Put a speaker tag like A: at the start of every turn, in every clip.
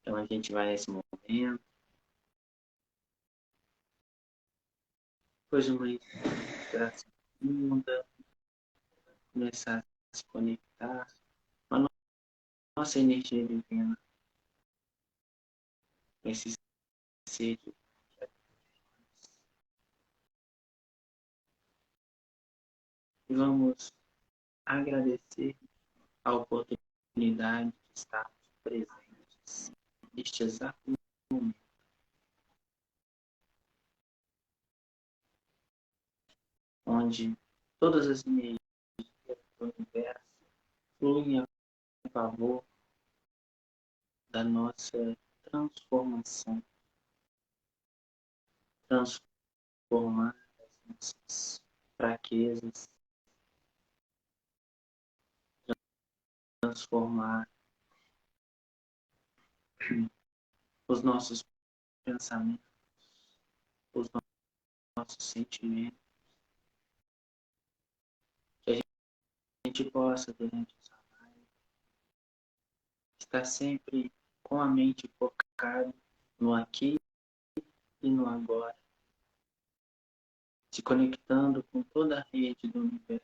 A: Então a gente vai nesse momento. Depois de uma respiração profunda, começar a se conectar com a nossa energia divina, com esse ser. E vamos agradecer a oportunidade de estarmos presentes neste exato momento, onde todas as energias do universo fluem a favor da nossa transformação, transformar as nossas fraquezas, transformar os nossos pensamentos, os nossos sentimentos, que a gente possa, durante essa live, estar sempre com a mente focada no aqui e no agora, se conectando com toda a rede do universo,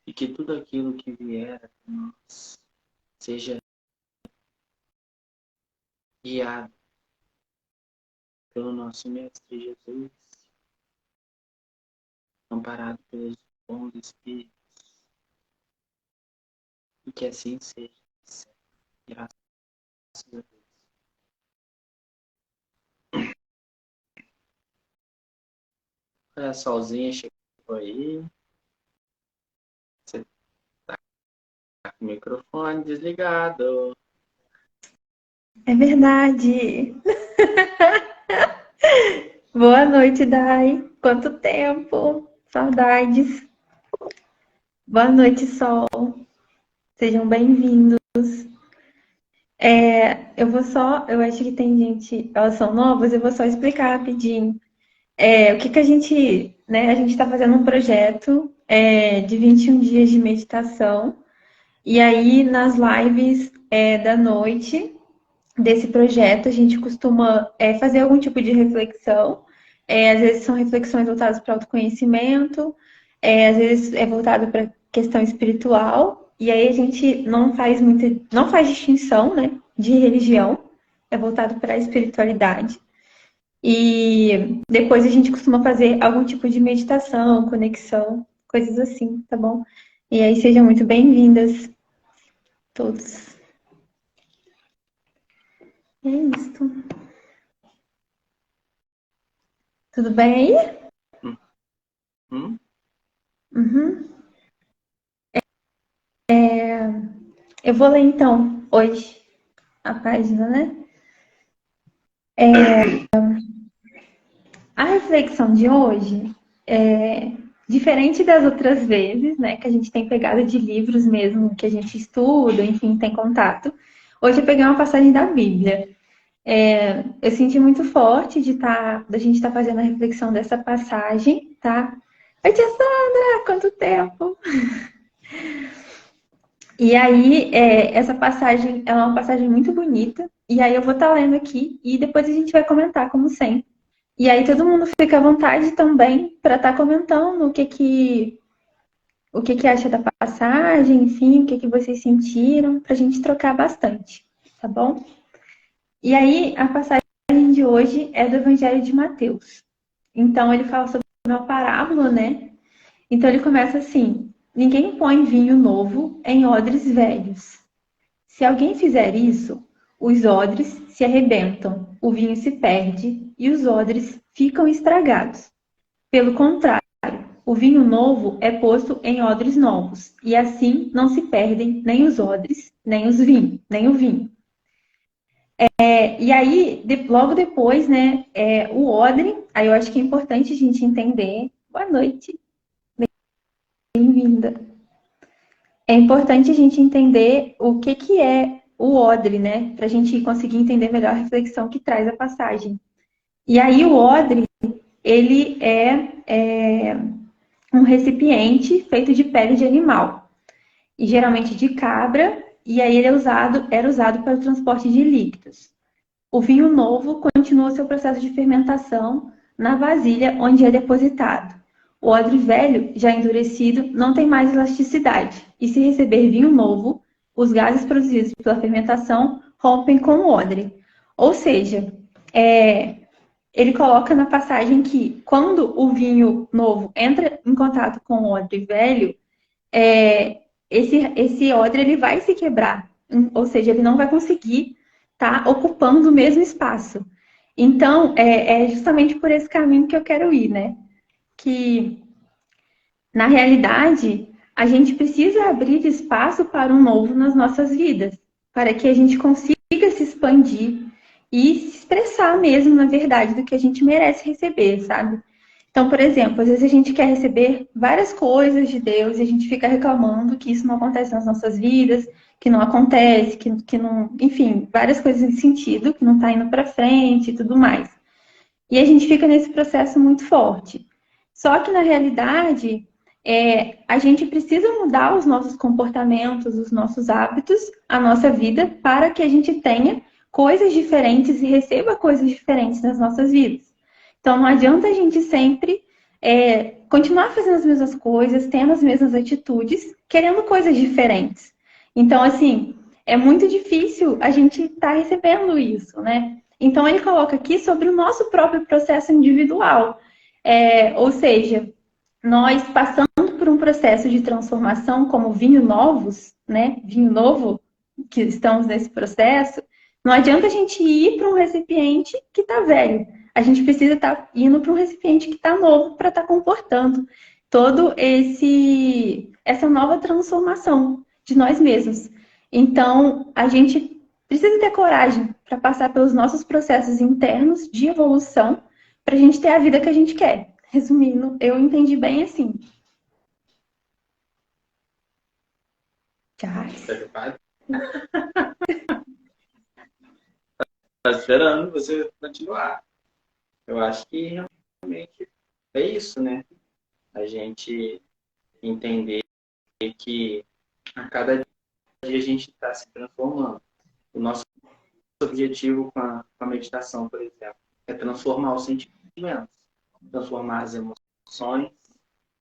A: e que tudo aquilo que vier a nós seja guiado pelo nosso Mestre Jesus, amparado pelos bons espíritos, e que assim seja. Graças a Deus. Olha, a Solzinha chegou aí. Você tá com o microfone desligado.
B: É verdade. Boa noite, Dai. Quanto tempo. Saudades. Boa noite, Sol. Sejam bem-vindos. Eu acho que tem gente, elas são novas, eu vou só explicar rapidinho. O que que a gente, né? A gente está fazendo um projeto de 21 dias de meditação. E aí, nas lives da noite desse projeto, a gente costuma fazer algum tipo de reflexão. Às vezes são reflexões voltadas para autoconhecimento, às vezes é voltado para questão espiritual. E aí a gente não faz distinção, né, de religião, é voltado para a espiritualidade. E depois a gente costuma fazer algum tipo de meditação, conexão, coisas assim, tá bom? E aí sejam muito bem-vindas todos. E é isso. Tudo bem aí?
A: Hum?
B: Uhum. Eu vou ler então hoje a página, né? A reflexão de hoje é diferente das outras vezes, né? Que a gente tem pegado de livros mesmo, que a gente estuda, enfim, tem contato. Hoje eu peguei uma passagem da Bíblia. Eu senti muito forte da gente estar fazendo a reflexão dessa passagem, tá? Oi, tia Sandra, quanto tempo! E aí, essa passagem ela é uma passagem muito bonita. E aí eu vou estar lendo aqui e depois a gente vai comentar, como sempre. E aí todo mundo fica à vontade também para estar comentando o que que acha da passagem, enfim, o que que vocês sentiram, para a gente trocar bastante, tá bom? E aí a passagem de hoje é do Evangelho de Mateus. Então ele fala sobre uma parábola, né? Então ele começa assim: ninguém põe vinho novo em odres velhos. Se alguém fizer isso, os odres se arrebentam, o vinho se perde e os odres ficam estragados. Pelo contrário, o vinho novo é posto em odres novos, e assim não se perdem nem os odres, nem o vinho. E aí, logo depois, né, o odre, aí eu acho que é importante a gente entender. Boa noite, bem-vinda. É importante a gente entender o que que é o odre, né, para a gente conseguir entender melhor a reflexão que traz a passagem. E aí o odre, ele é um recipiente feito de pele de animal, e geralmente de cabra e aí ele era usado para o transporte de líquidos. O vinho novo continua seu processo de fermentação na vasilha onde é depositado. O odre velho, já endurecido, não tem mais elasticidade, e se receber vinho novo, os gases produzidos pela fermentação rompem com o odre. Ou seja, ele coloca na passagem que quando o vinho novo entra em contato com o odre velho, esse odre ele vai se quebrar, ou seja, ele não vai conseguir estar ocupando o mesmo espaço. Então, é justamente por esse caminho que eu quero ir, né? Que, na realidade, a gente precisa abrir espaço para um novo nas nossas vidas, para que a gente consiga se expandir e se expressar mesmo, na verdade, do que a gente merece receber, sabe? Então, por exemplo, às vezes a gente quer receber várias coisas de Deus e a gente fica reclamando que isso não acontece nas nossas vidas, que não acontece, que não, enfim, várias coisas nesse sentido, que não está indo para frente e tudo mais. E a gente fica nesse processo muito forte. Só que, na realidade, a gente precisa mudar os nossos comportamentos, os nossos hábitos, a nossa vida, para que a gente tenha coisas diferentes e receba coisas diferentes nas nossas vidas. Então, não adianta a gente sempre continuar fazendo as mesmas coisas, tendo as mesmas atitudes, querendo coisas diferentes. Então, assim, é muito difícil a gente estar recebendo isso, né? Então, ele coloca aqui sobre o nosso próprio processo individual. Ou seja, nós passando por um processo de transformação como vinho novos, né? Vinho novo, que estamos nesse processo, não adianta a gente ir para um recipiente que está velho. A gente precisa estar indo para um recipiente que está novo para estar comportando todo essa nova transformação de nós mesmos. Então, a gente precisa ter coragem para passar pelos nossos processos internos de evolução para a gente ter a vida que a gente quer. Resumindo, eu entendi bem assim.
A: Tá esperando você continuar. Eu acho que realmente é isso, né? A gente entender que a cada dia a gente está se transformando. O nosso objetivo com a meditação, por exemplo, é transformar os sentimentos, transformar as emoções,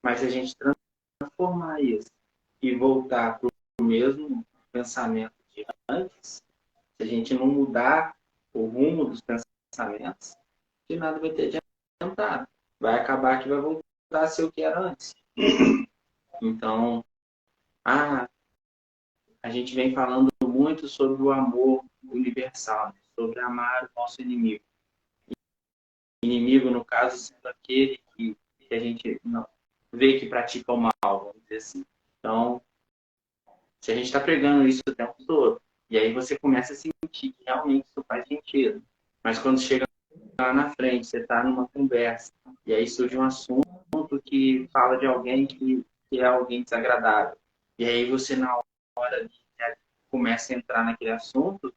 A: mas se a gente transformar isso e voltar para o mesmo pensamento de antes, se a gente não mudar o rumo dos pensamentos, de nada vai ter adiantado. Vai acabar que vai voltar a ser o que era antes. Então, a gente vem falando muito sobre o amor universal, sobre amar o nosso inimigo. Inimigo, no caso, sendo aquele que a gente não vê que pratica o mal, vamos dizer assim. Então, se a gente está pregando isso o tempo todo, e aí você começa a sentir que realmente isso faz sentido. Mas quando chega lá na frente, você está numa conversa, e aí surge um assunto que fala de alguém que é alguém desagradável. E aí você, na hora, começa a entrar naquele assunto,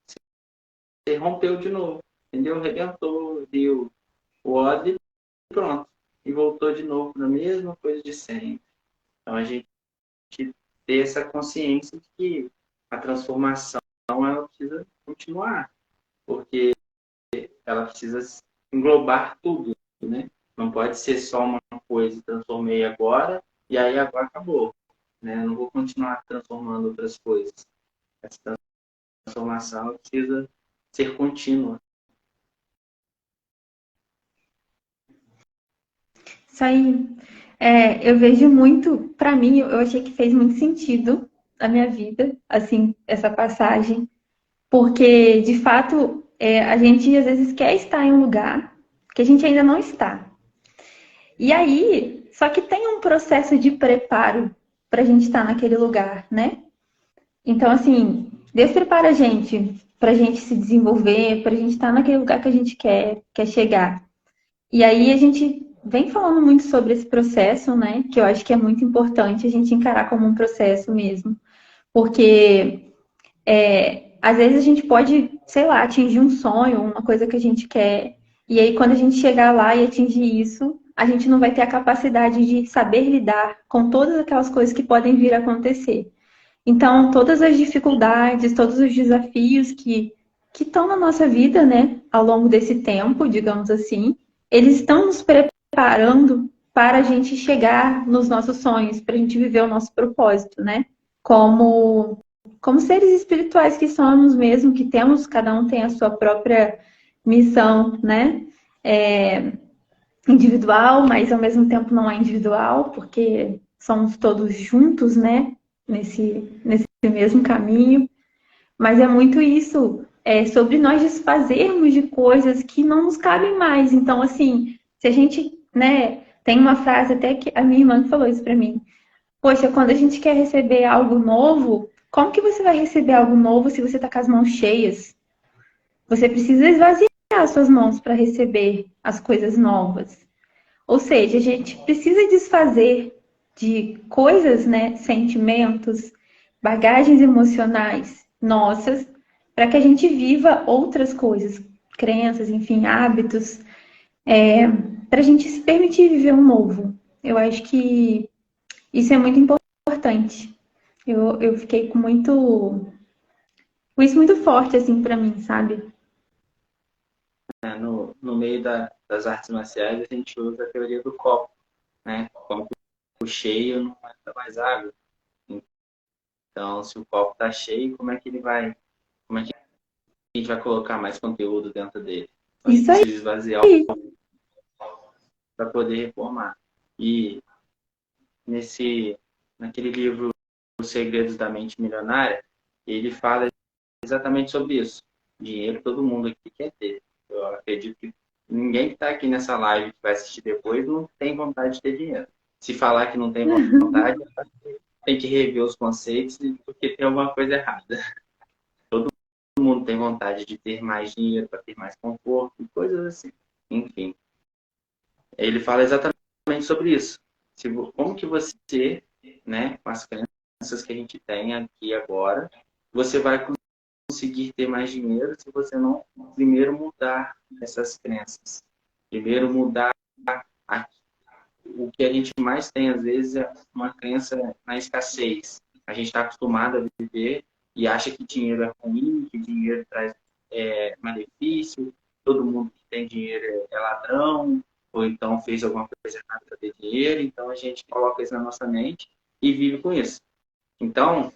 A: você rompeu de novo, entendeu? Rebentou, deu o ódio e pronto. E voltou de novo na mesma coisa de sempre. Então a gente ter essa consciência de que a transformação ela precisa continuar, porque ela precisa englobar tudo, né? Não pode ser só uma coisa, transformei agora e aí agora acabou, né? Não vou continuar transformando outras coisas. Essa transformação precisa ser contínua.
B: Isso aí. Eu vejo muito, para mim, eu achei que fez muito sentido na minha vida, assim, essa passagem, porque, de fato, a gente às vezes quer estar em um lugar que a gente ainda não está. E aí, só que tem um processo de preparo para a gente estar naquele lugar, né? Então, assim, Deus prepara a gente para a gente se desenvolver, para a gente estar naquele lugar que a gente quer chegar. E aí a gente vem falando muito sobre esse processo, né? Que eu acho que é muito importante a gente encarar como um processo mesmo. Porque às vezes a gente pode, sei lá, atingir um sonho, uma coisa que a gente quer. E aí quando a gente chegar lá e atingir isso, a gente não vai ter a capacidade de saber lidar com todas aquelas coisas que podem vir a acontecer. Então, todas as dificuldades, todos os desafios que estão na nossa vida, né, ao longo desse tempo, digamos assim, eles estão nos preparando para a gente chegar nos nossos sonhos, para a gente viver o nosso propósito, né? Como seres espirituais que somos mesmo, que temos, cada um tem a sua própria missão, né? Individual, mas ao mesmo tempo não é individual, porque somos todos juntos, né? Nesse mesmo caminho. Mas é muito isso, sobre nós desfazermos de coisas que não nos cabem mais. Então, assim, se a gente, né, tem uma frase até que a minha irmã falou isso pra mim. Poxa, quando a gente quer receber algo novo, como que você vai receber algo novo se você tá com as mãos cheias? Você precisa esvaziar as suas mãos para receber as coisas novas. Ou seja, a gente precisa desfazer de coisas, né, sentimentos, bagagens emocionais nossas, para que a gente viva outras coisas, crenças, enfim, hábitos, para a gente se permitir viver um novo. Eu acho que isso é muito importante. Eu fiquei com isso muito forte, assim, para mim, sabe?
A: No meio das artes marciais, a gente usa a teoria do copo, né? Como o cheio não entra mais água. Então, se o copo está cheio, como é que a gente vai colocar mais conteúdo dentro dele? Então, a gente
B: Isso aí.
A: precisa esvaziar para poder reformar. E naquele livro Os Segredos da Mente Milionária, ele fala exatamente sobre isso. Dinheiro todo mundo aqui quer ter. Eu acredito que ninguém que está aqui nessa live que vai assistir depois não tem vontade de ter dinheiro. Se falar que não tem vontade, tem que rever os conceitos porque tem alguma coisa errada. Todo mundo tem vontade de ter mais dinheiro para ter mais conforto, coisas assim. Enfim, ele fala exatamente sobre isso. Como que você, né, com as crenças que a gente tem aqui agora, você vai conseguir ter mais dinheiro se você não primeiro mudar essas crenças. Primeiro mudar o que a gente mais tem, às vezes, é uma crença na escassez. A gente está acostumado a viver e acha que dinheiro é ruim, que dinheiro traz malefício, todo mundo que tem dinheiro é ladrão, ou então fez alguma coisa errada para ter dinheiro, então a gente coloca isso na nossa mente e vive com isso. Então,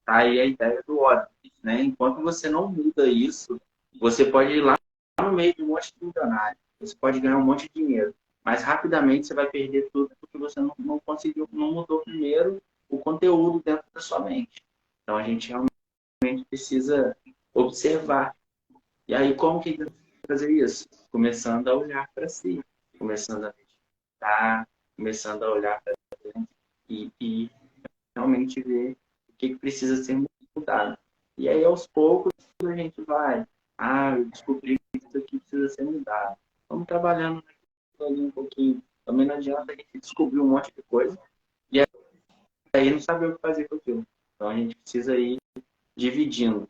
A: tá aí a ideia do ódio, né? Enquanto você não muda isso, você pode ir lá no meio de um monte de milionário, você pode ganhar um monte de dinheiro, mas rapidamente você vai perder tudo porque você não conseguiu, não mudou primeiro o conteúdo dentro da sua mente. Então a gente realmente precisa observar. E aí como que a gente vai fazer isso? Começando a olhar para si, começando a meditar, começando a olhar para dentro e realmente ver o que precisa ser mudado. E aí, aos poucos, a gente vai. Eu descobri que isso aqui precisa ser mudado. Vamos trabalhando ali um pouquinho. Também não adianta a gente descobrir um monte de coisa e aí não saber o que fazer com aquilo. Então, a gente precisa ir dividindo.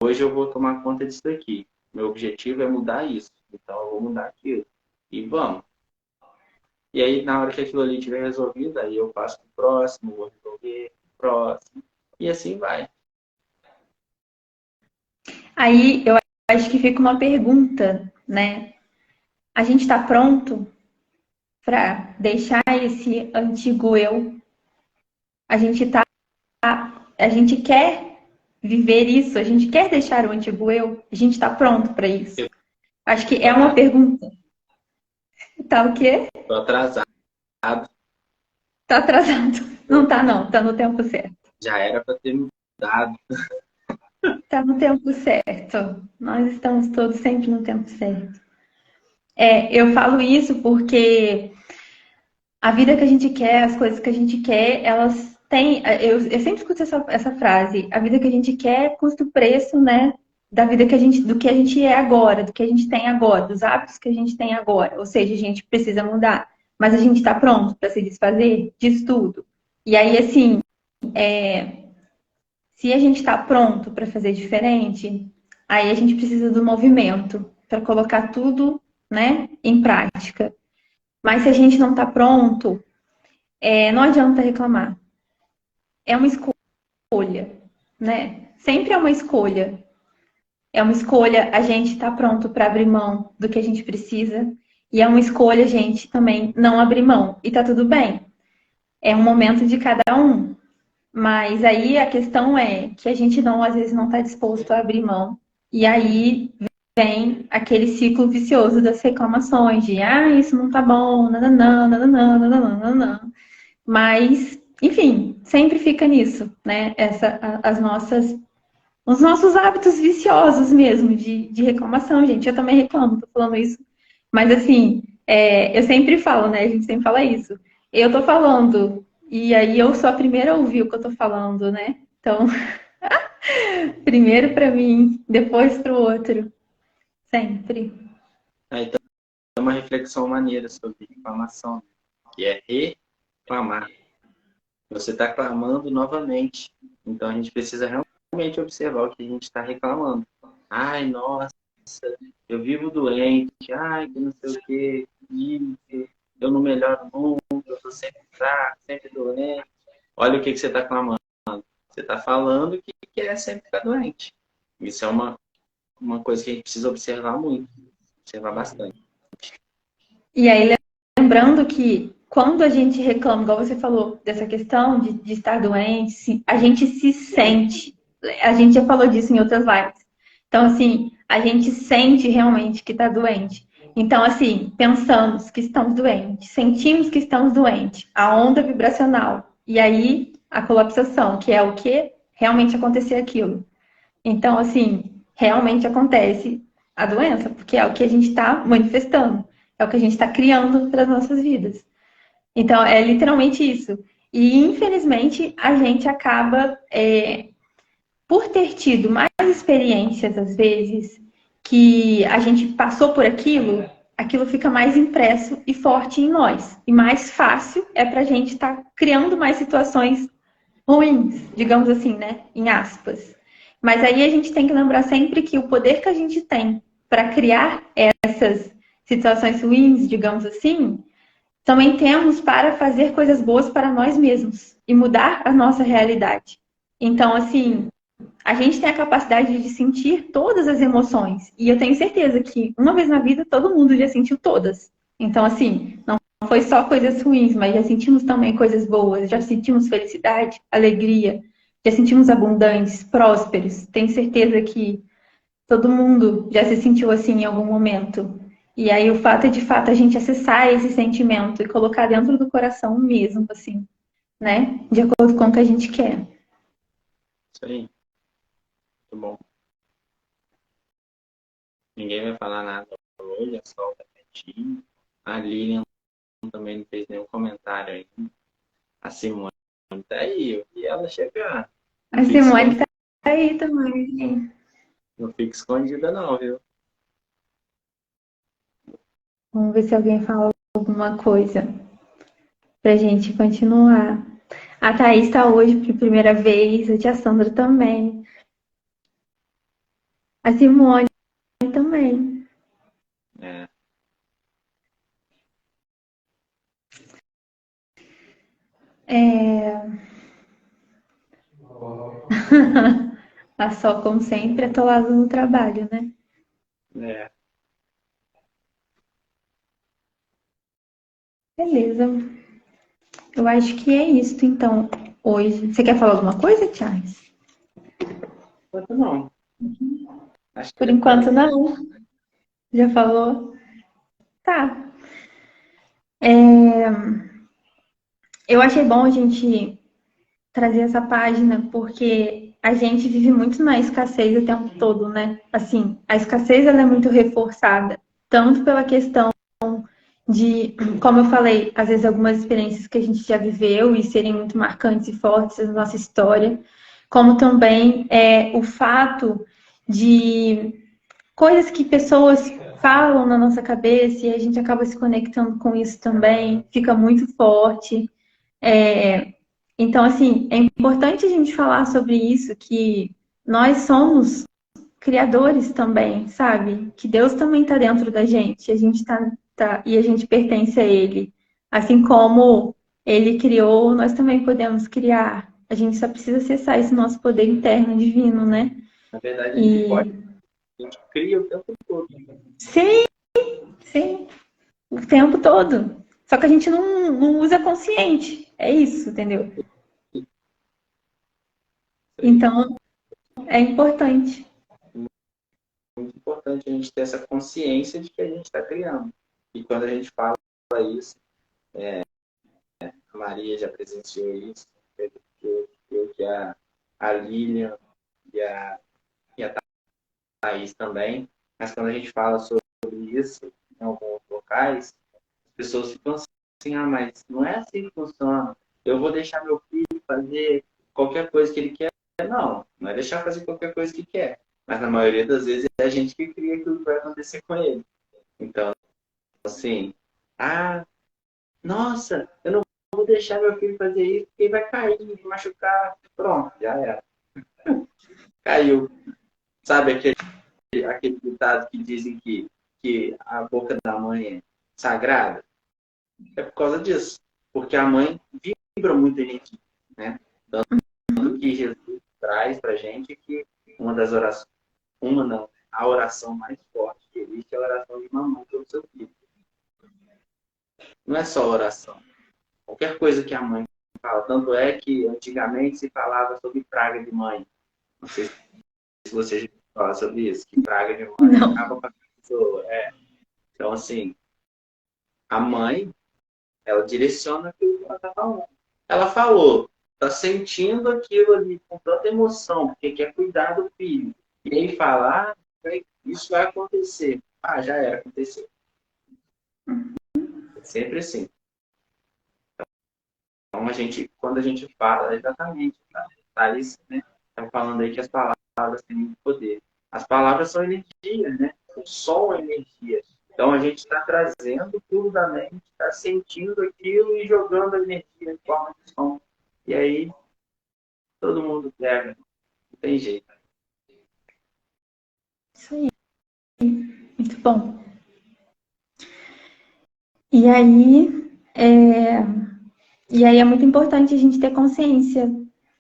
A: Hoje eu vou tomar conta disso aqui. Meu objetivo é mudar isso. Então, eu vou mudar aquilo. E vamos. E aí, na hora que aquilo ali estiver resolvido, aí eu passo para o próximo, vou resolver o próximo. E assim vai.
B: Aí eu acho que fica uma pergunta, né? A gente está pronto para deixar esse antigo eu? A gente tá, a gente quer viver isso? A gente quer deixar o antigo eu? A gente está pronto para isso? Acho que é uma pergunta. Tá o quê?
A: Tô atrasado.
B: Tá atrasado. Não tá não, tá no tempo certo.
A: Já era para ter mudado.
B: Tá no tempo certo. Nós estamos todos sempre no tempo certo. Eu falo isso porque a vida que a gente quer, as coisas que a gente quer, elas têm. Eu sempre escuto essa frase: a vida que a gente quer custa o preço, né? Da vida do que a gente é agora, do que a gente tem agora, dos hábitos que a gente tem agora. Ou seja, a gente precisa mudar. Mas a gente está pronto para se desfazer disso tudo. E aí, assim, se a gente está pronto para fazer diferente, aí a gente precisa do movimento para colocar tudo, né, em prática. Mas se a gente não está pronto, não adianta reclamar. É uma escolha. escolha, né? Sempre é uma escolha. É uma escolha a gente estar pronto para abrir mão do que a gente precisa. E é uma escolha a gente também não abrir mão. E tá tudo bem. É um momento de cada um. Mas aí a questão é que a gente não, às vezes, não está disposto a abrir mão. E aí vem aquele ciclo vicioso das reclamações de isso não tá bom, nananã, nananã, nananã, nananã. Mas, enfim, sempre fica nisso, né? Os nossos hábitos viciosos mesmo de reclamação, gente. Eu também reclamo, tô falando isso. Mas assim, eu sempre falo, né? A gente sempre fala isso. Eu tô falando, e aí eu sou a primeira a ouvir o que eu tô falando, né? Então, primeiro pra mim, depois pro outro. Sempre.
A: Então, é uma reflexão maneira sobre reclamação, que é reclamar. Você está clamando novamente. Então, a gente precisa realmente observar o que a gente está reclamando. Ai, nossa, eu vivo doente. Ai, que não sei o quê. Eu não melhoro nunca. Eu estou sempre fraco, sempre doente. Olha o que você está clamando. Você está falando que quer sempre ficar doente. Isso é uma coisa que a gente precisa observar muito. Observar bastante.
B: E aí, lembrando que quando a gente reclama, igual você falou, dessa questão de estar doente, a gente se sente. A gente já falou disso em outras lives. Então, assim, a gente sente realmente que está doente. Então, assim, pensamos que estamos doentes, sentimos que estamos doentes, a onda vibracional. E aí, a colapsação, que é o que realmente acontecer aquilo. Então, assim, realmente acontece a doença, porque é o que a gente está manifestando, é o que a gente está criando para as nossas vidas. Então, é literalmente isso. E, infelizmente, a gente acaba, por ter tido mais experiências, às vezes, que a gente passou por aquilo, aquilo fica mais impresso e forte em nós. E mais fácil é para a gente estar criando mais situações ruins, digamos assim, né? Em aspas. Mas aí a gente tem que lembrar sempre que o poder que a gente tem para criar essas situações ruins, digamos assim, também temos para fazer coisas boas para nós mesmos e mudar a nossa realidade. Então, assim, a gente tem a capacidade de sentir todas as emoções. E eu tenho certeza que uma vez na vida todo mundo já sentiu todas. Então, assim, não foi só coisas ruins, mas já sentimos também coisas boas, já sentimos felicidade, alegria, já sentimos abundantes, prósperos. Tenho certeza que todo mundo já se sentiu assim em algum momento. E aí o fato é de fato a gente acessar esse sentimento e colocar dentro do coração mesmo, assim, né? De acordo com o que a gente quer.
A: Isso aí. Muito bom. Ninguém vai falar nada hoje, é só o tapetinho. A Lilian também não fez nenhum comentário ainda. A Simone tá aí, eu vi ela chegar.
B: A Simone tá aí também.
A: Não fica escondida não, viu?
B: Vamos ver se alguém fala alguma coisa pra gente continuar. A Thaís tá hoje por primeira vez, a tia Sandra também. A Simone também.
A: É.
B: A Sol, como sempre, atolada no trabalho, né?
A: É.
B: Beleza. Eu acho que é isso, então, hoje. Você quer falar alguma coisa, Charles?
A: Enquanto não. Acho que
B: Por enquanto, não. Já falou? Tá. Eu achei bom a gente trazer essa página, porque a gente vive muito na escassez o tempo todo, né? Assim, a escassez ela é muito reforçada, tanto pela questão de, como eu falei, às vezes algumas experiências que a gente já viveu e serem muito marcantes e fortes na nossa história, como também o fato de coisas que pessoas falam na nossa cabeça e a gente acaba se conectando com isso também, fica muito forte. Então, assim, é importante a gente falar sobre isso, que nós somos criadores também, sabe? Que Deus também está dentro da gente, a gente e a gente pertence a Ele. Assim como Ele criou, nós também podemos criar. A gente só precisa acessar esse nosso poder interno divino, né?
A: Na verdade, a gente pode, a gente cria o tempo todo.
B: Sim, sim, o tempo todo. Só que a gente não usa consciente. É isso, entendeu? Então, é importante.
A: Muito importante a gente ter essa consciência de que a gente está criando. E quando a gente fala isso, a Maria já presenciou isso, que a Lilian e a Thaís também, mas quando a gente fala sobre isso em alguns locais, as pessoas ficam assim, mas não é assim que funciona. Eu vou deixar meu filho fazer qualquer coisa que ele quer. Não é deixar fazer qualquer coisa que quer. Mas na maioria das vezes é a gente que cria aquilo que vai acontecer com ele. Então, assim, nossa, eu não vou deixar meu filho fazer isso porque ele vai cair, vai machucar. Pronto, já era. Caiu. Sabe aquele ditado que dizem que a boca da mãe é sagrada? É por causa disso. Porque a mãe vibra muito energia, né? Tanto que Jesus traz pra gente que uma das orações, a oração mais forte que existe é a oração de mamãe pelo seu filho. Não é só oração. Qualquer coisa que a mãe fala. Tanto é que antigamente se falava sobre praga de mãe. Não sei se você já fala sobre isso, que praga de mãe
B: Não.
A: acaba com a pessoa. Então, assim, a mãe, ela direciona aquilo que ela está falando. Ela falou, está sentindo aquilo ali com tanta emoção, porque quer cuidar do filho. E aí fala, isso vai acontecer. Já era, aconteceu. É sempre assim. Então, quando a gente fala, exatamente, tá isso, né? Estão falando aí que as palavras têm muito poder. As palavras são energia, né? O som é energia. Então, a gente está trazendo tudo da mente, está sentindo aquilo e jogando a energia em forma de som. E aí, todo mundo pega. Não tem jeito.
B: Isso aí. Muito bom. E aí, é muito importante a gente ter consciência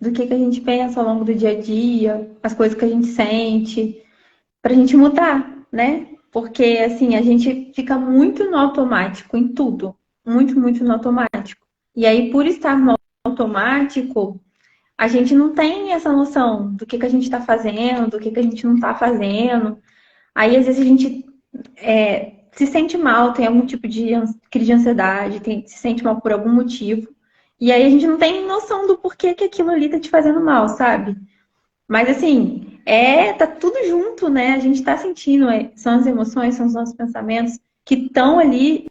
B: do que a gente pensa ao longo do dia a dia, as coisas que a gente sente, para a gente mudar, né? Porque, assim, a gente fica muito no automático em tudo. Muito, muito no automático. E aí, por estar no automático, a gente não tem essa noção do que a gente está fazendo, do que a gente não está fazendo. Aí, às vezes, a gente se sente mal, tem algum tipo de crise de ansiedade, se sente mal por algum motivo. E aí a gente não tem noção do porquê que aquilo ali tá te fazendo mal, sabe? Mas assim, tá tudo junto, né? A gente tá sentindo, são as emoções, são os nossos pensamentos que estão ali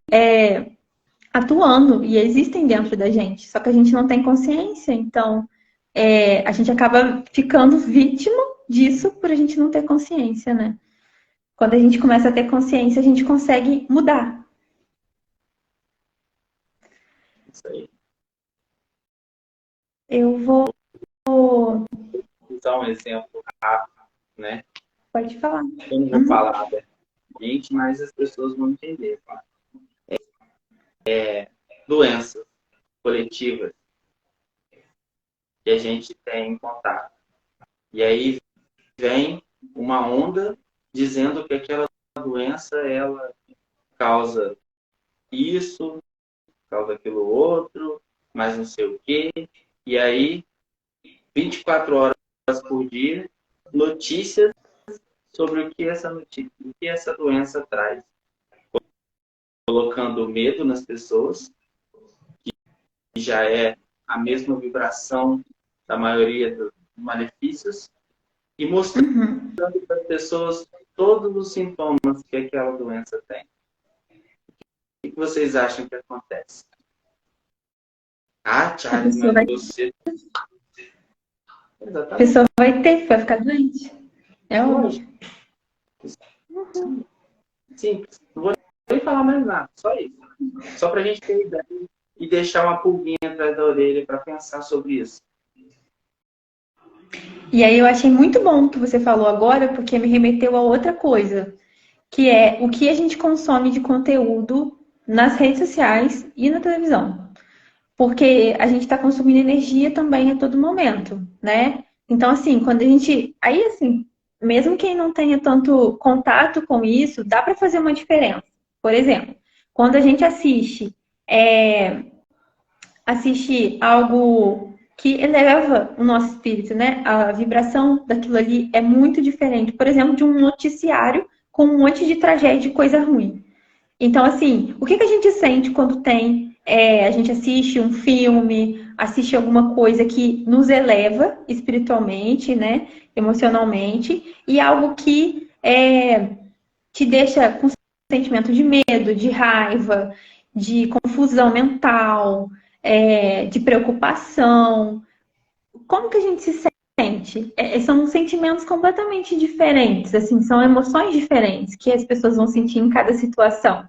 B: atuando e existem dentro da gente. Só que a gente não tem consciência, então a gente acaba ficando vítima disso por a gente não ter consciência, né? Quando a gente começa a ter consciência, a gente consegue mudar.
A: Isso aí.
B: Eu vou.
A: Vou usar um exemplo rápido, né?
B: Pode falar.
A: Eu não vou falar abertamente, mas as pessoas vão entender. Tá? Doenças coletivas que a gente tem em contato. E aí vem uma onda dizendo que aquela doença ela causa isso, causa aquilo outro, mas não sei o quê. E aí, 24 horas por dia, notícias sobre o que essa doença traz. Colocando medo nas pessoas, que já é a mesma vibração da maioria dos malefícios, e mostrando para as pessoas todos os sintomas que aquela doença tem. O que vocês acham que acontece? Charles, mas você...
B: A pessoa vai ficar doente. É óbvio.
A: Simples. Não vou nem falar mais nada, só isso. Só para a gente ter ideia e deixar uma pulguinha atrás da orelha para pensar sobre isso.
B: E aí eu achei muito bom o que você falou agora, porque me remeteu a outra coisa, que é o que a gente consome de conteúdo nas redes sociais e na televisão. porque a gente está consumindo energia também a todo momento, né? Então, assim, quando a gente. Aí, assim, mesmo quem não tenha tanto contato com isso, dá para fazer uma diferença. Por exemplo, quando a gente é, assiste algo que eleva o nosso espírito, né? A vibração daquilo ali é muito diferente. Por exemplo, de um noticiário com um monte de tragédia e coisa ruim. Então, assim, o que a gente sente quando a gente assiste um filme, assiste alguma coisa que nos eleva espiritualmente, né, emocionalmente, e algo que te deixa com sentimento de medo, de raiva, de confusão mental, de preocupação. Como que a gente se sente? São sentimentos completamente diferentes, assim, são emoções diferentes que as pessoas vão sentir em cada situação.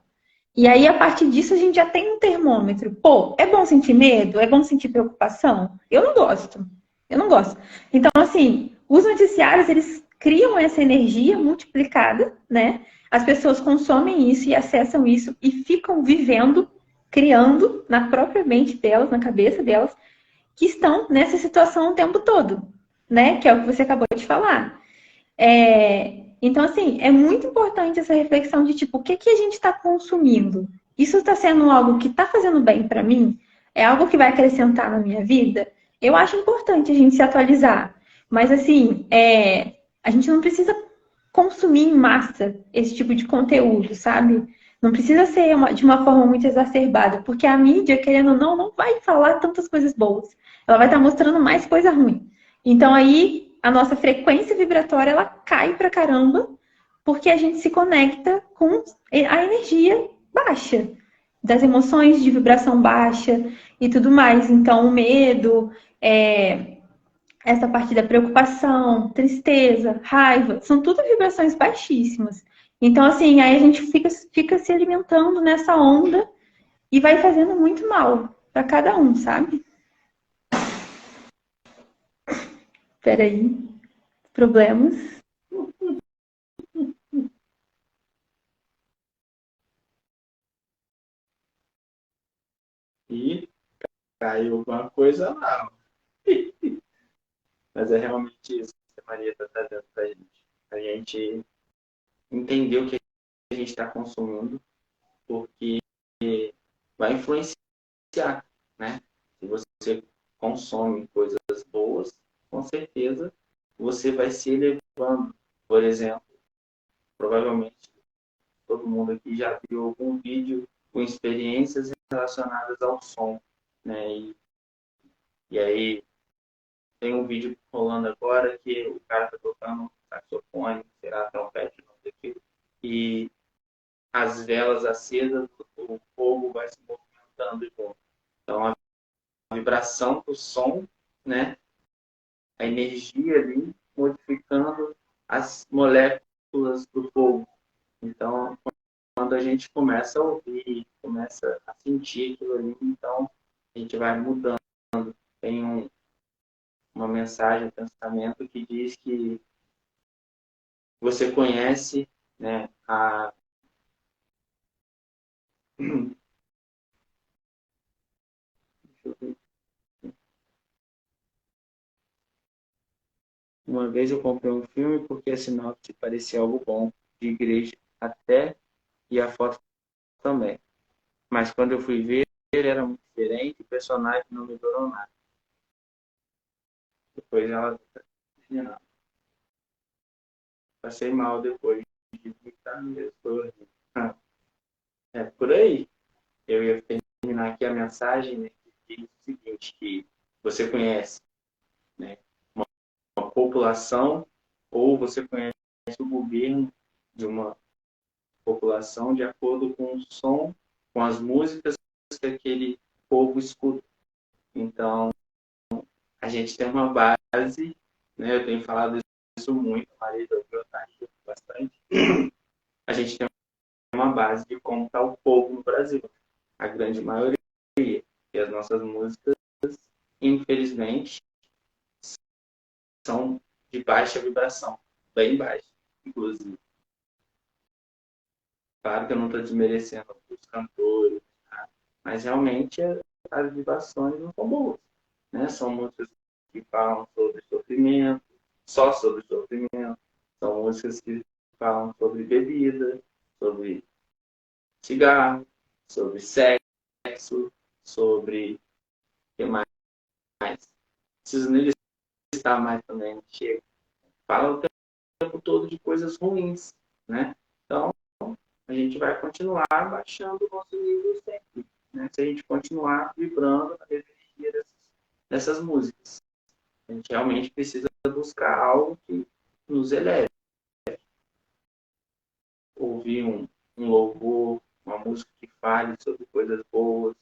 B: E aí, a partir disso, a gente já tem um termômetro. Pô, é bom sentir medo? É bom sentir preocupação? Eu não gosto. Eu não gosto. Então, assim, os noticiários, eles criam essa energia multiplicada, né? As pessoas consomem isso e acessam isso e ficam vivendo, criando na própria mente delas, na cabeça delas, que estão nessa situação o tempo todo, né? Que é o que você acabou de falar. Então, assim, é muito importante essa reflexão de tipo, o que que a gente está consumindo? Isso está sendo algo que está fazendo bem para mim? É algo que vai acrescentar na minha vida? Eu acho importante a gente se atualizar, mas assim, a gente não precisa consumir em massa esse tipo de conteúdo, sabe? Não precisa ser de uma forma muito exacerbada, porque a mídia, querendo ou não, não vai falar tantas coisas boas. Ela vai estar mostrando mais coisa ruim. Então aí a nossa frequência vibratória ela cai pra caramba, porque a gente se conecta com a energia baixa, das emoções de vibração baixa e tudo mais. Então o medo, essa parte da preocupação, tristeza, raiva, são tudo vibrações baixíssimas. Então, assim, aí a gente fica se alimentando nessa onda e vai fazendo muito mal para cada um, sabe? Peraí, problemas.
A: E caiu alguma coisa lá. Mas é realmente isso que a Maria está trazendo para a gente. A gente entender o que a gente está consumindo, porque vai influenciar, né? Se você consome coisas boas, com certeza você vai se elevando. Por exemplo, provavelmente todo mundo aqui já viu algum vídeo com experiências relacionadas ao som, né? E aí tem um vídeo rolando agora que o cara está tocando saxofone, será trompete, não sei o quê, e as velas acesas, o fogo vai se movimentando junto. Então, a vibração do som, né? A energia ali modificando as moléculas do fogo. Então, quando a gente começa a ouvir, começa a sentir aquilo ali, então a gente vai mudando. Tem uma mensagem, um pensamento que diz que você conhece, né, Uma vez eu comprei um filme porque a sinopse parecia algo bom, de igreja até, e a foto também. Mas quando eu fui ver, ele era muito diferente, o personagem não me durou nada. Depois ela... Passei mal depois de ficar mesmo. Foi horrível. É por aí. Eu ia terminar aqui a mensagem, né, que diz o seguinte, que você conhece, né, uma população ou você conhece o governo de uma população de acordo com o som, com as músicas que aquele povo escuta. Então, a gente tem uma base, né, eu tenho falado isso muito, a Maria ouviu bastante, a gente tem uma base de como está o povo no Brasil. A grande maioria. E as nossas músicas, infelizmente, são de baixa vibração, bem baixa, inclusive. Claro que eu não estou desmerecendo os cantores, tá? Mas realmente as vibrações não são boas, né? São músicas que falam sobre sofrimento, só sobre sofrimento, são músicas que falam sobre bebida, sobre cigarro, sobre sexo, sobre o que mais? Preciso nem listar mais também, não chega. Fala o tempo todo de coisas ruins, né? Então, a gente vai continuar baixando o nosso nível sempre, né? Se a gente continuar vibrando na energia dessas músicas. A gente realmente precisa buscar algo que nos eleve. Ouvir um louvor, uma música que fale sobre coisas boas,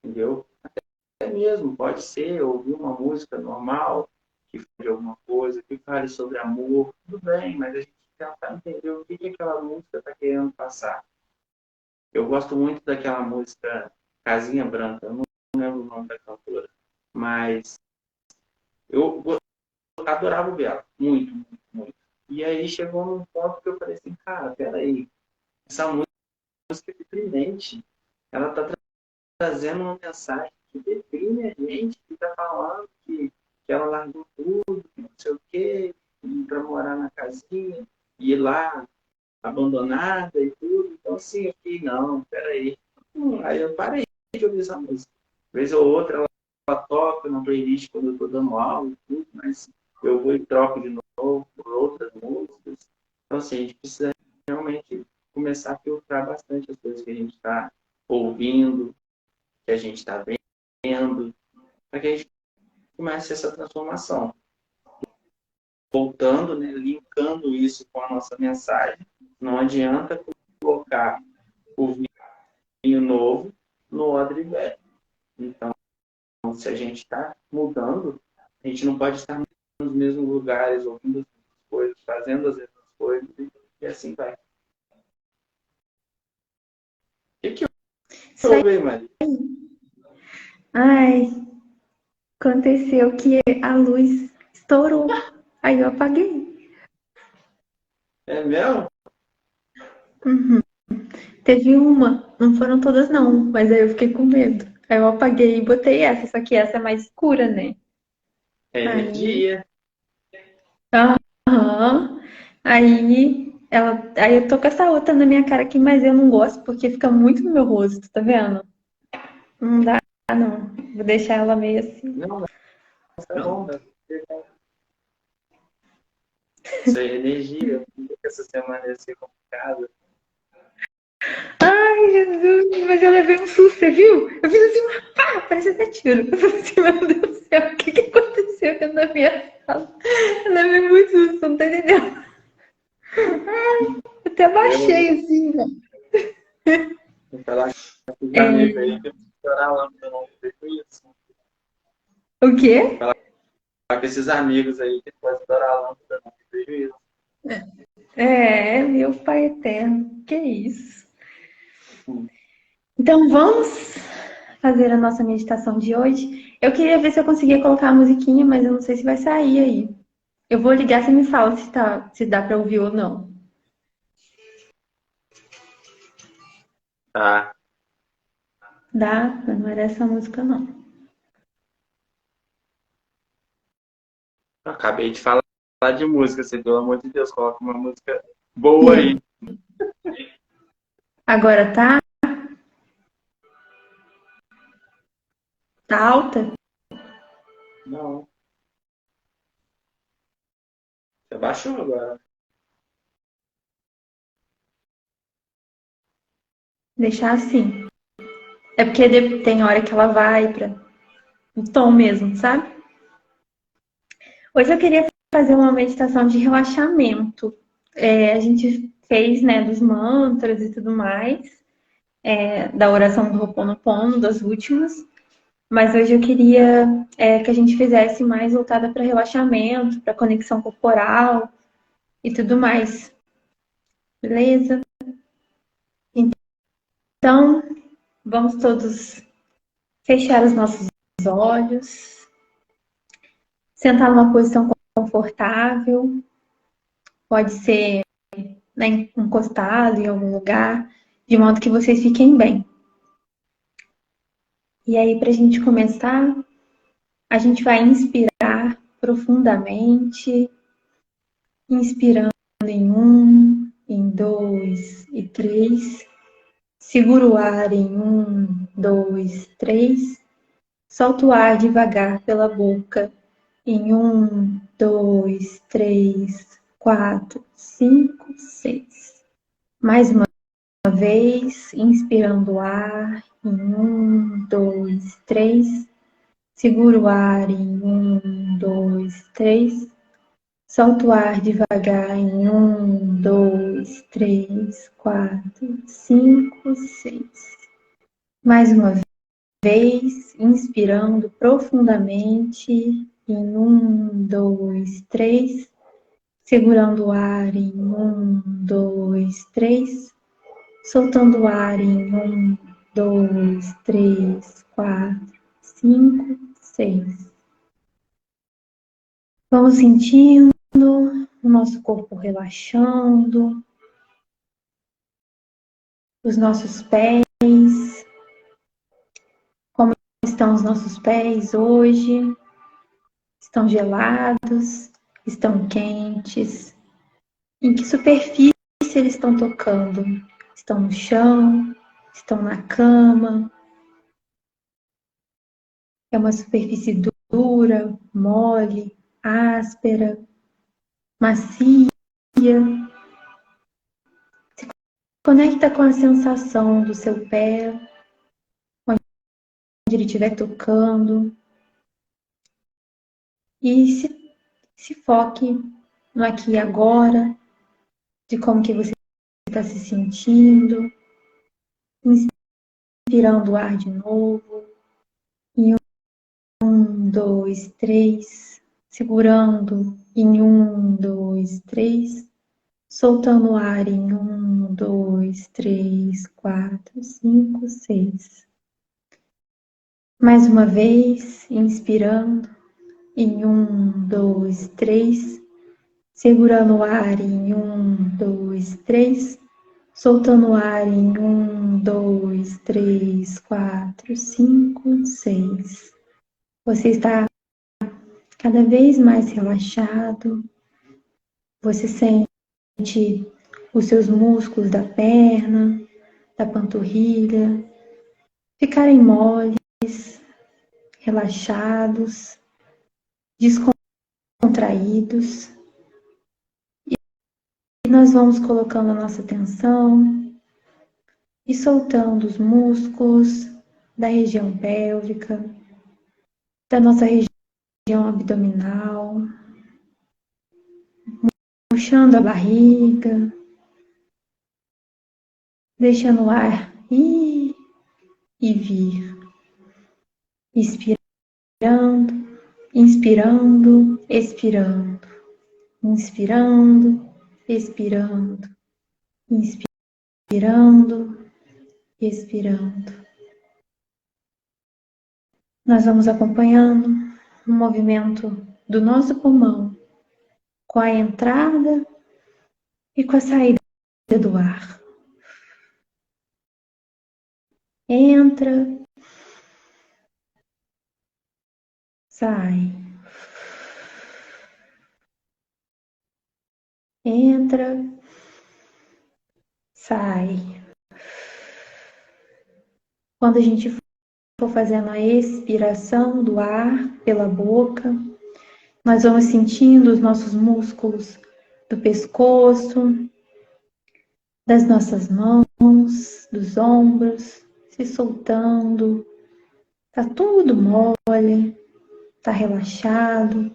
A: entendeu? Até mesmo, pode ser ouvir uma música normal, que fale de alguma coisa, que fale sobre amor, tudo bem, mas a gente tentar entender o que aquela música está querendo passar. Eu gosto muito daquela música Casinha Branca, eu não lembro o nome da cantora, mas eu adorava o Bela, muito, muito, muito. E aí chegou num ponto que eu falei assim, cara, peraí, essa música é deprimente, ela está trazendo uma mensagem que deprime a gente, que está falando que ela largou tudo, que não sei o quê, para morar na casinha, e ir lá abandonada e tudo. Então, assim, eu fiquei, não, peraí. Aí eu parei de ouvir essa música. Vez ou outra ela toca na playlist quando eu estou dando aula e tudo, mas eu vou e troco de novo por outras músicas. Então, assim, a gente precisa realmente começar a filtrar bastante as coisas que a gente está ouvindo, que a gente está vendo, para que a gente comece essa transformação. Voltando, né, linkando isso com a nossa mensagem, não adianta colocar o vinho novo no odre velho. Então, se a gente está mudando, a gente não pode estar nos mesmos lugares, ouvindo as mesmas coisas, fazendo as mesmas coisas, e assim vai. O que
B: Isso
A: houve aí, Maria?
B: Ai, aconteceu que a luz estourou. Aí eu apaguei.
A: É mesmo?
B: Uhum. Teve uma, não foram todas não, mas aí eu fiquei com medo. Aí eu apaguei e botei essa, só que essa é mais escura, né?
A: É
B: Aí,
A: energia.
B: aham. Aí eu tô com essa outra na minha cara aqui, mas eu não gosto porque fica muito no meu rosto, tá vendo? Não dá, não. Vou deixar ela meio assim.
A: Não, mas tá bom. Isso é energia. Essa semana ia ser complicada.
B: Ai, Jesus, mas eu levei um susto, você viu? Eu fiz assim, pá, parece até tiro. Eu falei assim, meu Deus do céu, o que que aconteceu aqui na minha sala? Eu levei muito susto, não tá entendendo? Eu até
A: Eu
B: baixei assim, né?
A: vou falar com os amigos
B: É,
A: aí que eu preciso estourar a lâmpada, não sei com isso.
B: o quê?
A: Falar com esses amigos aí que pode estourar a lâmpada, não tem prejuízo.
B: É, meu pai eterno, que isso? Então vamos fazer a nossa meditação de hoje. Eu queria ver se eu conseguia colocar a musiquinha, mas eu não sei se vai sair aí. Eu vou ligar, você me fala se dá pra ouvir ou não.
A: Tá.
B: Dá, mas não era essa música não.
A: Eu acabei de falar de música, você, pelo amor de Deus, coloca uma música boa aí.
B: Agora tá alta?
A: Não. Você baixou agora.
B: Deixar assim. É porque tem hora que ela vai pra um tom mesmo, sabe? Hoje eu queria fazer uma meditação de relaxamento. A gente fez, né, dos mantras e tudo mais, da oração do Ho'oponopono, das últimas. Mas hoje eu queria que a gente fizesse mais voltada para relaxamento, para conexão corporal e tudo mais. Beleza? Então, vamos todos fechar os nossos olhos, sentar numa posição confortável, pode ser, né, encostado em algum lugar, de modo que vocês fiquem bem. E aí, para a gente começar, a gente vai inspirar profundamente, inspirando em 1, em 2 e 3. Segura o ar em 1, 2, 3. Solta o ar devagar pela boca em 1, 2, 3, 4, 5, 6. Mais uma vez, inspirando o ar em 1, 2, 3. Segura o ar em 1, 2, 3. Solta o ar devagar em 1, 2, 3, 4, 5, 6. Mais uma vez, inspirando profundamente em 1, 2, 3. Segurando o ar em 1, 2, 3. Soltando o ar em 1, 2, 3, 4, 5, 6. Vamos sentindo o nosso corpo relaxando, os nossos pés. Como estão os nossos pés hoje? Estão gelados? Estão quentes? Em que superfície eles estão tocando? Estão no chão? Estão na cama? É uma superfície dura, mole, áspera, macia? Se conecta com a sensação do seu pé, onde ele estiver tocando. E se foque no aqui e agora, de como que você está se sentindo, inspirando o ar de novo, em 1, 2, 3, segurando em 1, 2, 3, soltando o ar em 1, 2, 3, 4, 5, 6. Mais uma vez, inspirando em 1, 2, 3, segurando o ar em 1, 2, 3, soltando o ar em 1, 2, 3, 4, 5, 6. Você está cada vez mais relaxado. Você sente os seus músculos da perna, da panturrilha, ficarem moles, relaxados, descontraídos. E nós vamos colocando a nossa atenção e soltando os músculos da região pélvica, da nossa região abdominal, puxando a barriga, deixando o ar ir e vir, inspirando, inspirando, expirando, inspirando, expirando, inspirando, expirando. Nós vamos acompanhando o movimento do nosso pulmão com a entrada e com a saída do ar. Entra, sai. Entra, sai. Quando a gente for fazendo a expiração do ar pela boca, nós vamos sentindo os nossos músculos do pescoço, das nossas mãos, dos ombros, se soltando. Tá tudo mole, tá relaxado,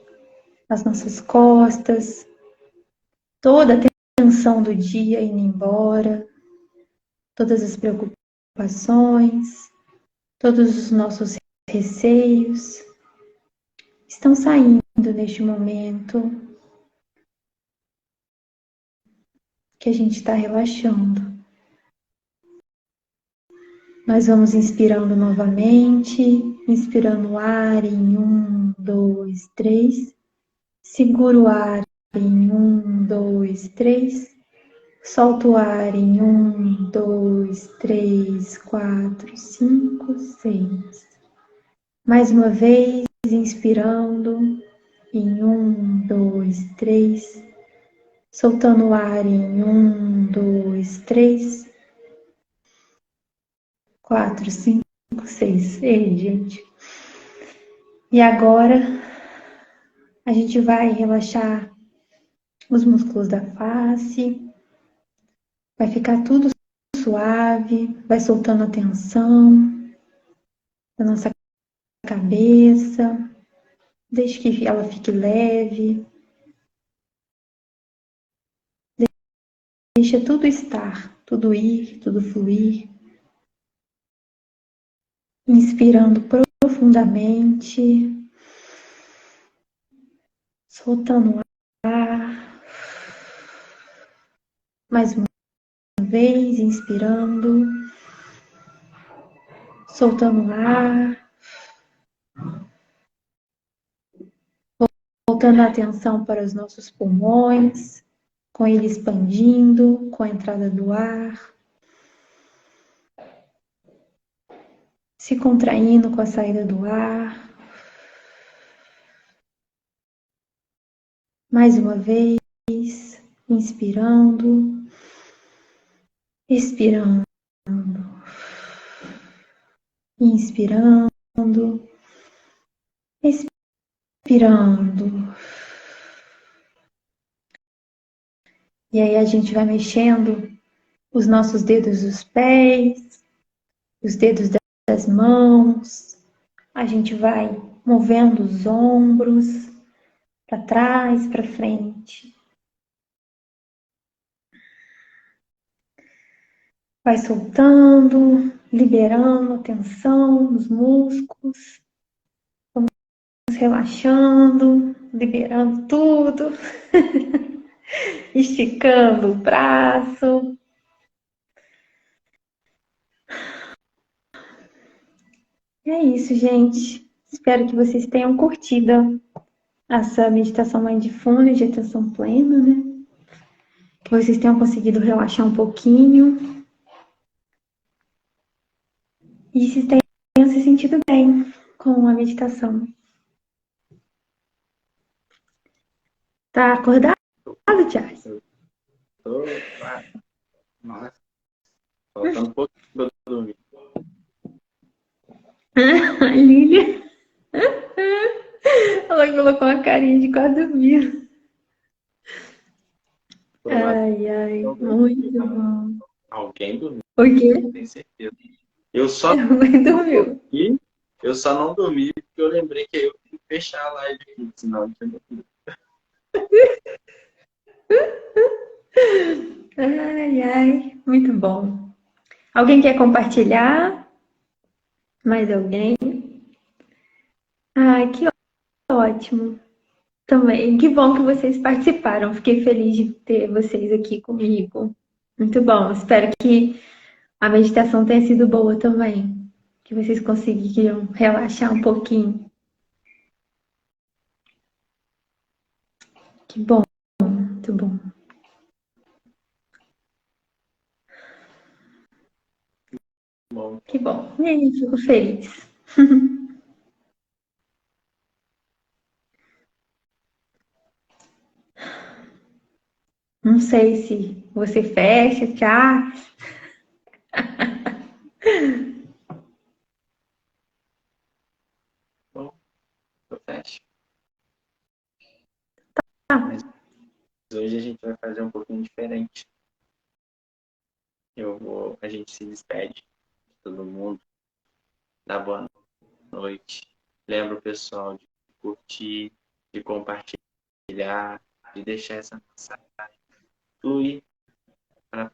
B: as nossas costas, toda a tensão do dia indo embora, todas as preocupações, todos os nossos receios estão saindo neste momento que a gente está relaxando. Nós vamos inspirando novamente, inspirando o ar em 1, 2, 3. Segura o ar em 1, 2, 3. Solta o ar em 1, 2, 3, 4, 5, 6. Mais uma vez, inspirando em 1, 2, 3. Soltando o ar em 1, 2, 3, 4, 5, 6. Ei, gente. E agora a gente vai relaxar os músculos da face. Vai ficar tudo suave. Vai soltando a tensão da nossa cabeça. Deixe que ela fique leve. Deixa tudo estar, tudo ir, tudo fluir. Inspirando profundamente. Soltando o ar. Mais uma vez, inspirando. Soltando o ar. Voltando a atenção para os nossos pulmões. Com ele expandindo, com a entrada do ar. Se contraindo com a saída do ar. Mais uma vez, inspirando, expirando, inspirando, expirando. E aí a gente vai mexendo os nossos dedos dos pés, os dedos das mãos. A gente vai movendo os ombros para trás, para frente. Vai soltando, liberando a tensão nos músculos. Vamos relaxando, liberando tudo. Esticando o braço. E é isso, gente. Espero que vocês tenham curtido essa meditação Mindfulness de atenção plena, né? Que vocês tenham conseguido relaxar um pouquinho. E se tenham se sentido bem com a meditação. Tá acordado, Charles?
A: Tô, nossa, faltando um pouquinho pra eu dormir.
B: A Lília. Ela colocou uma carinha de quase dormindo. Ai, ai, muito bom.
A: Alguém dormiu,
B: O quê?
A: tenho certeza. Eu só
B: Dormiu.
A: não dormi porque eu lembrei que eu tenho que fechar a live aqui, senão eu tinha dormido.
B: Ai, ai, muito bom. Alguém quer compartilhar? Mais alguém? Ai, que ótimo. Também, que bom que vocês participaram. Fiquei feliz de ter vocês aqui comigo. Muito bom. Espero que a meditação tenha sido boa também. Que vocês conseguiram relaxar um pouquinho. Que bom, muito bom.
A: Bom,
B: Que bom. E aí, fico feliz. Não sei se você fecha, tchau.
A: bom, eu fecho.
B: Tá.
A: Mas hoje a gente vai fazer um pouquinho diferente. A gente se despede de todo mundo, dá boa noite. Lembra o pessoal de curtir, de compartilhar, de deixar essa mensagem fluir para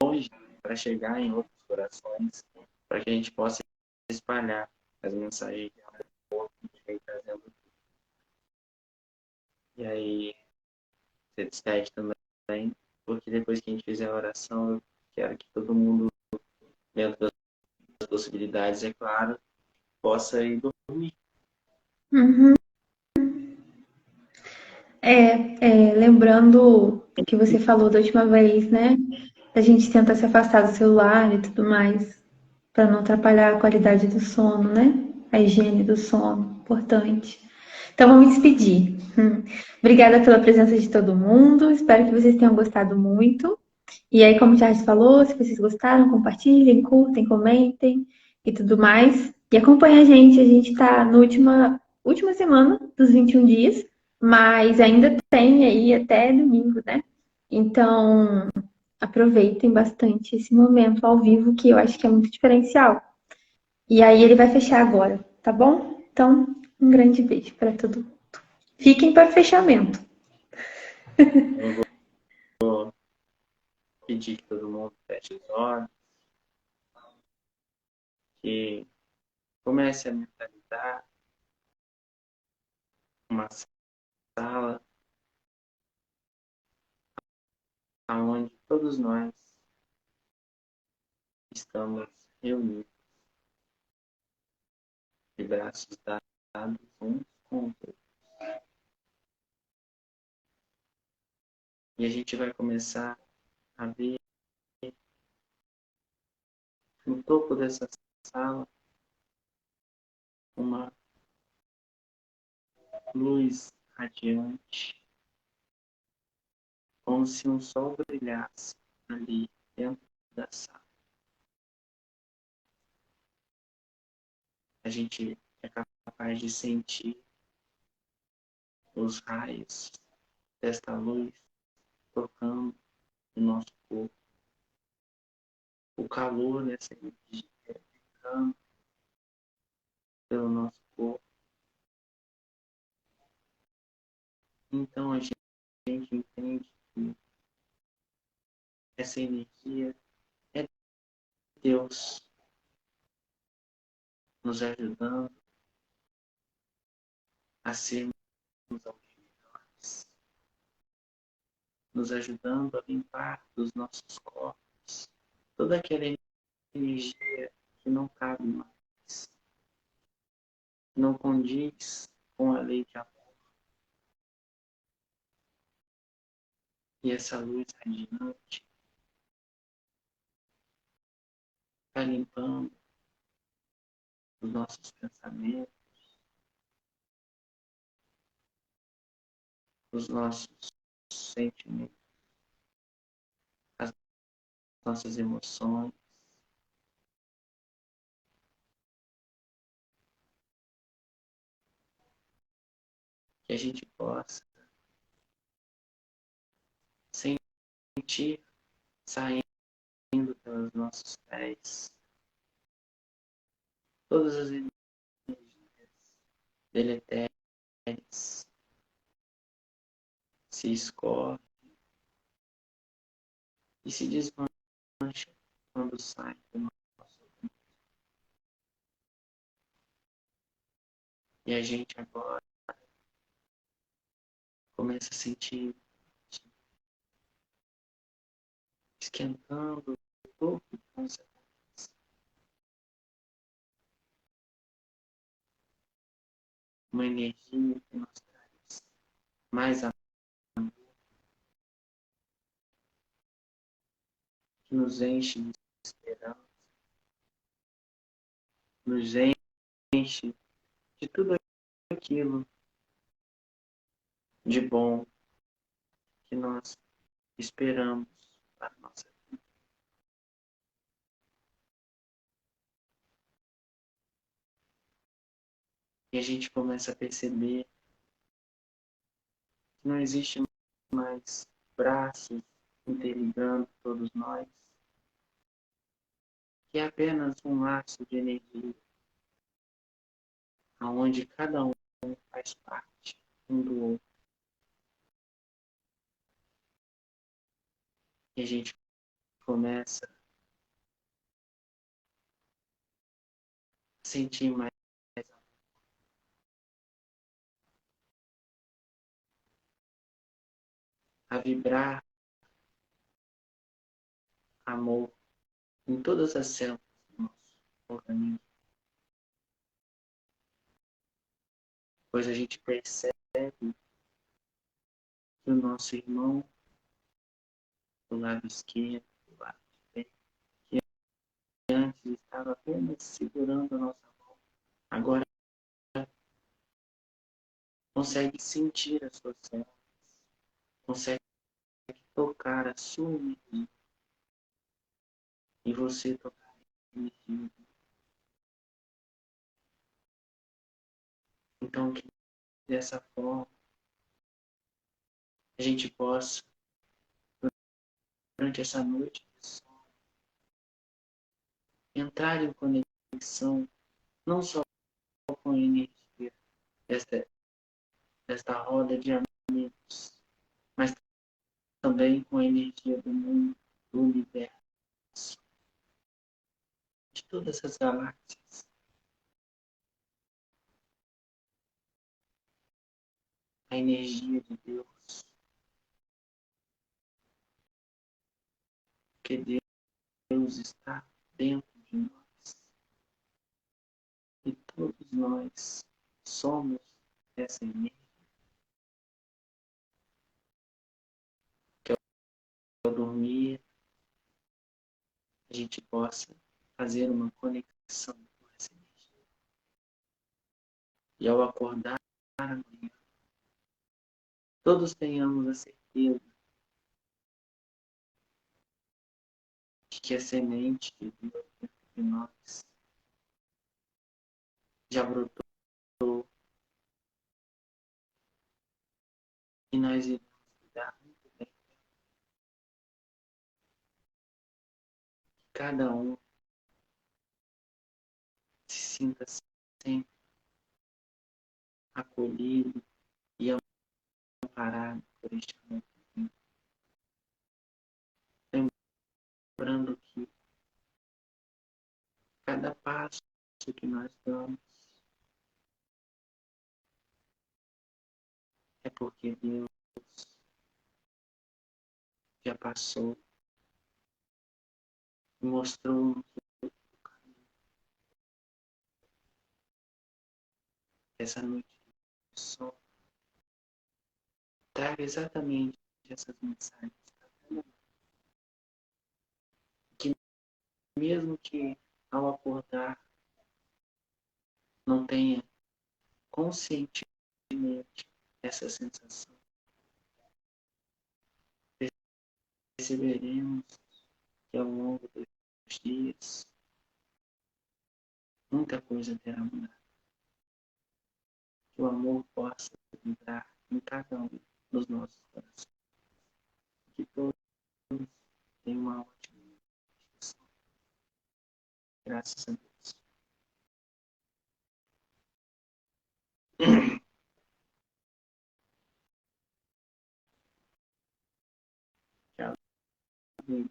A: longe, para chegar em outros corações, para que a gente possa espalhar as mensagens de amor que a gente vem trazendo. E aí, você despede também, porque depois que a gente fizer a oração, eu quero que todo mundo, dentro das possibilidades, é claro, possa ir dormir.
B: Uhum. Lembrando o que você falou da última vez, né? A gente tenta se afastar do celular e tudo mais, para não atrapalhar a qualidade do sono, né? A higiene do sono, importante. Então, vou me despedir. Obrigada pela presença de todo mundo. Espero que vocês tenham gostado muito. E aí, como o Charles falou, se vocês gostaram, compartilhem, curtem, comentem e tudo mais. E acompanha a gente. A gente está na última semana dos 21 dias, mas ainda tem aí até domingo, né? Então, aproveitem bastante esse momento ao vivo, que eu acho que é muito diferencial. E aí ele vai fechar agora, tá bom? Então, um grande beijo para todo mundo. Fiquem para fechamento.
A: Eu vou pedir que todo mundo feche os olhos, que comece a mentalizar uma sala onde todos nós estamos reunidos, de braços dados uns com os outros. E a gente vai começar a ver no topo dessa sala uma luz radiante, como se um sol brilhasse ali dentro da sala. A gente é capaz de sentir os raios desta luz tocando no nosso corpo, o calor dessa energia entrando pelo nosso corpo. Então a gente entende que essa energia é Deus nos ajudando a sermos melhores, nos ajudando a limpar dos nossos corpos toda aquela energia que não cabe mais, não condiz com a lei de amor. E essa luz radiante está limpando os nossos pensamentos, os nossos sentimentos, as nossas emoções. Que a gente possa sentir saindo pelos nossos pés todas as energias deletérias se escorrem e se desmancham quando saem do nosso corpo. E a gente agora começa a sentir esquentando o corpo com essa uma energia que nos traz mais amor, que nos enche de esperança, nos enche de tudo aquilo de bom que nós esperamos para a nossa vida. E a gente começa a perceber que não existe mais braços interligando todos nós, que é apenas um laço de energia, onde cada um faz parte um do outro. E a gente começa a sentir mais, a vibrar amor em todas as células do nosso organismo, pois a gente percebe que o nosso irmão do lado esquerdo, do lado direito, que antes estava apenas segurando a nossa mão, Agora consegue sentir as suas células, consegue tocar a sua energia e você tocar a energia. Então, que dessa forma a gente possa, durante essa noite de sono, entrar em conexão não só com a energia desta roda de amigos, mas também com a energia do mundo, do universo, de todas as galáxias. A energia de Deus, que Deus está dentro de nós. E todos nós somos essa energia. Que ao dormir a gente possa fazer uma conexão com essa energia. E ao acordar amanhã, todos tenhamos a certeza de que a semente de Deus dentro de nós já brotou e nós iremos cuidar muito bem. Cada um se sinta sempre acolhido e amparado por este amor divino. Lembrando que cada passo que nós damos é porque Deus já passou e mostrou-nos o caminho. Essa noite de sol traga exatamente essas mensagens. Que mesmo que ao acordar não tenha conscientemente essa sensação, perceberemos que ao longo dos dias muita coisa terá mudado. Que o amor possa entrar em cada um dos nossos corações. Que todos tenham uma ótima meditação. Graças a Deus. Tchau.